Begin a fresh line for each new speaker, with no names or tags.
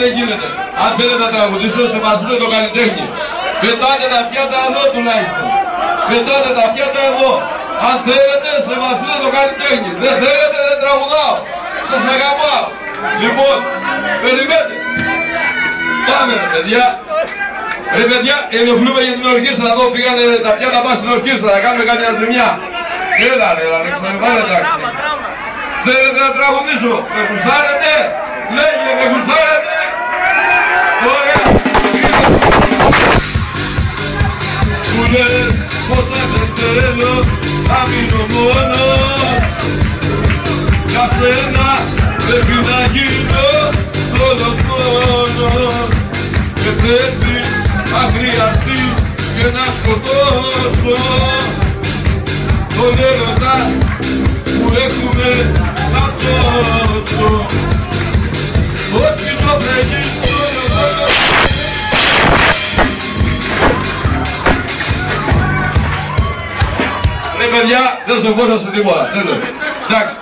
δεν γίνεται. Αν θέλετε να τραγουδήσω, σεβαστείτε το καλλιτέχνη. Πετάτε τα πιάτα εδώ τουλάχιστον. Πετάτε τα πιάτα εδώ. Αν θέλετε, σεβαστείτε το καλλιτέχνη. Δεν θέλετε, δεν τραγουδάω. Σας αγαπάω. Λοιπόν, περιμένετε. Πάμε ρε παιδιά. Ρε παιδιά, ενοχλούμε για την ορχήστρα. Εδώ πήγανε τα πιάτα μας στην ορχήστρα. Θα κάνουμε κάποια ζημιά. Έλα ρε, Αλεξανδρά, εντάξει. Θέλετε να τραγουδήσω. Με γουστάρετε. Λέγε, με γουστάρετε. Ωραία. Μου λες πως δεν θέλω να μείνω μόνος. Για σένα πρέπει να γίνω όλος μόνος. Και πρέπει να χρειαστεί και να σκοτώσω τον έρωτα που έχουμε να σώσω. Όχι το παιδί Ρε παιδιά, δεν σου πω σας τίποτα, τέλος. Εντάξει.